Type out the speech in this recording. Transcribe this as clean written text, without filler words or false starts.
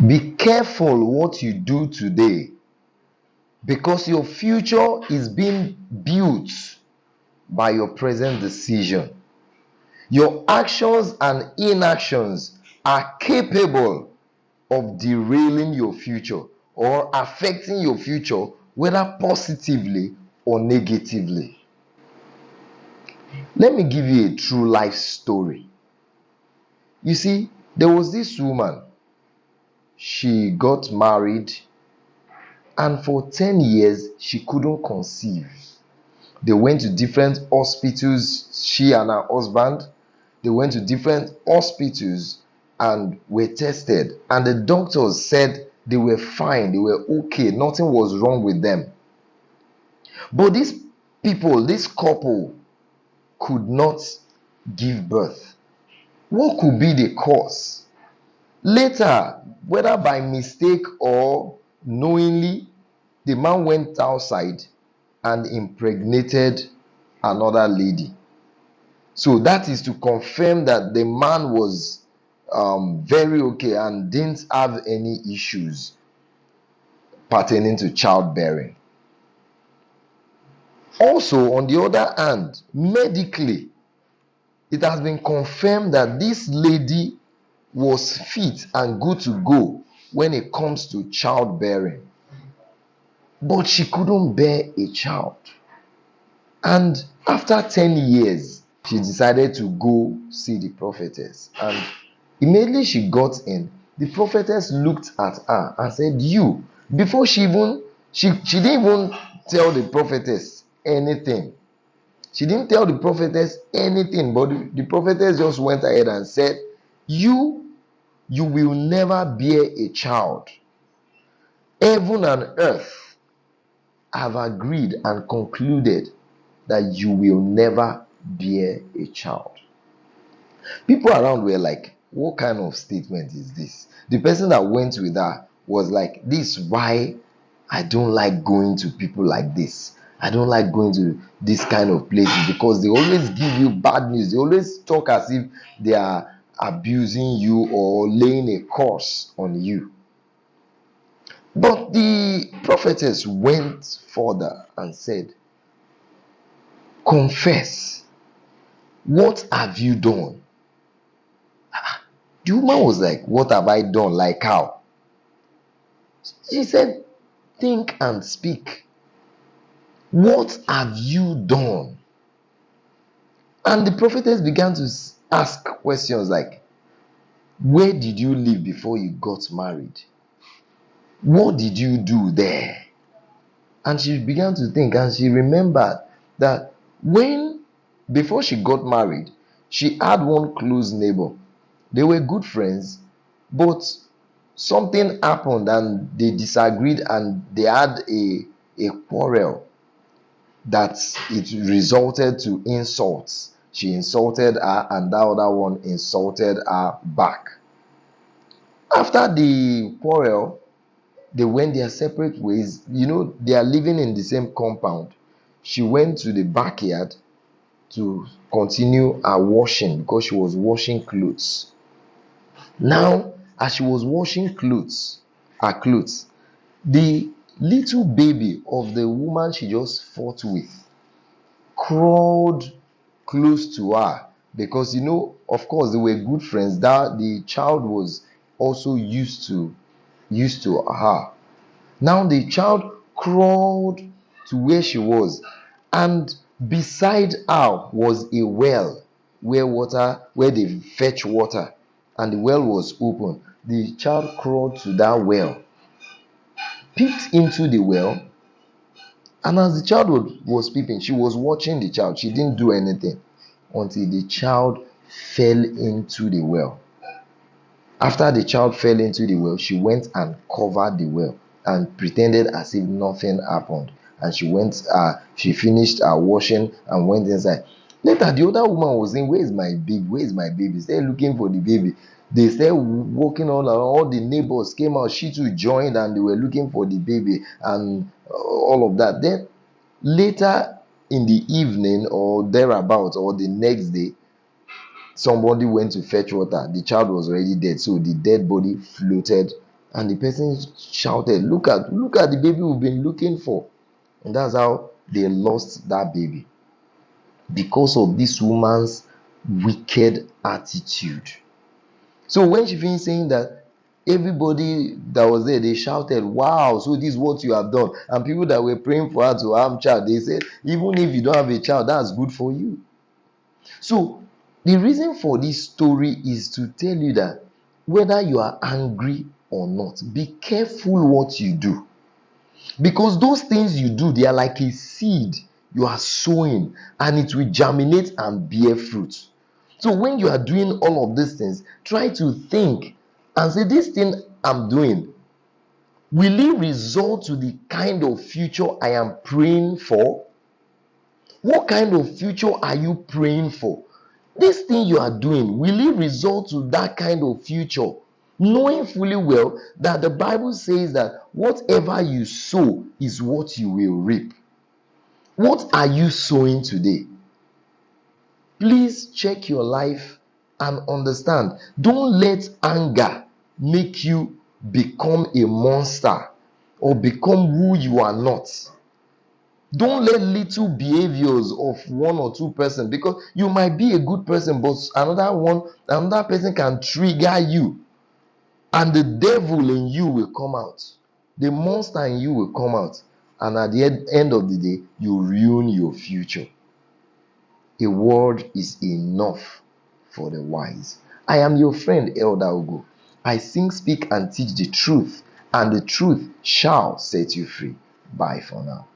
Be careful what you do today, because your future is being built by your present decision. Your actions and inactions are capable of derailing your future or affecting your future, whether positively or negatively. Let me give you a true life story. You see, there was this woman. She got married, and for 10 years she couldn't conceive. They went to different hospitals, she and her husband. They went to different hospitals and were tested, and the doctors said they were fine, they were okay, nothing was wrong with them. But these people, this couple, could not give birth. What could be the cause? Later, whether by mistake or knowingly, the man went outside and impregnated another lady. So that is to confirm that the man was very okay and didn't have any issues pertaining to childbearing. Also, on the other hand, medically, it has been confirmed that this lady was fit and good to go when it comes to childbearing, but she couldn't bear a child. And after 10 years, she decided to go see the prophetess. And immediately she got in, the prophetess looked at her and said, "You." Before she didn't even tell the prophetess anything. She didn't tell the prophetess anything, but the prophetess just went ahead and said, You will never bear a child. Heaven and earth have agreed and concluded that you will never bear a child. People around were like, what kind of statement is this? The person that went with her was like, this is why I don't like going to people like this. I don't like going to this kind of places, because they always give you bad news. They always talk as if they are abusing you or laying a curse on you. But the prophetess went further and said, confess. What have you done? The woman was like, what have I done? Like how? She said, think and speak. What have you done? And the prophetess began to ask questions like, where did you live before you got married? What did you do there? And she began to think, and she remembered that before she got married, she had one close neighbor. They were good friends, but something happened and they disagreed and they had a quarrel that it resulted to insults. She insulted her and that other one insulted her back. After the quarrel, they went their separate ways. They are living in the same compound. She went to the backyard to continue her washing because she was washing clothes. Now, as she was washing her clothes, the little baby of the woman she just fought with crawled close to her, because of course they were good friends, that the child was also used to her. Now the child crawled to where she was, and beside her was a well where they fetch water, and the well was open. The child crawled to that well, peeped into the well, and as the child was peeping, she was watching the child. She didn't do anything until the child fell into the well. After the child fell into the well, she went and covered the well and pretended as if nothing happened. And she finished her washing and went inside. Later, the other woman was saying, where is my baby? Where is my baby? They're looking for the baby. They started walking all around. All the neighbors came out. She too joined, and they were looking for the baby and all of that. Then later in the evening or thereabouts, or the next day, somebody went to fetch water. The child was already dead, so the dead body floated And the person shouted, look at the baby we've been looking for. And that's how they lost that baby, because of this woman's wicked attitude. So when she finished saying that, everybody that was there, they shouted, wow, so this is what you have done. And people that were praying for her to have child, they said, even if you don't have a child, that's good for you. So the reason for this story is to tell you that whether you are angry or not, be careful what you do. Because those things you do, they are like a seed you are sowing, and it will germinate and bear fruit. So when you are doing all of these things, try to think and say, this thing I'm doing, will it result to the kind of future I am praying for? What kind of future are you praying for? This thing you are doing, will it result to that kind of future? Knowing fully well that the Bible says that whatever you sow is what you will reap. What are you sowing today? Please check your life and understand. Don't let anger make you become a monster or become who you are not. Don't let little behaviors of one or two persons, because you might be a good person, but another person can trigger you, and the devil in you will come out. The monster in you will come out, and at the end of the day, you ruin your future. A word is enough for the wise. I am your friend, Elder Ugo. I sing, speak, and teach the truth, and the truth shall set you free. Bye for now.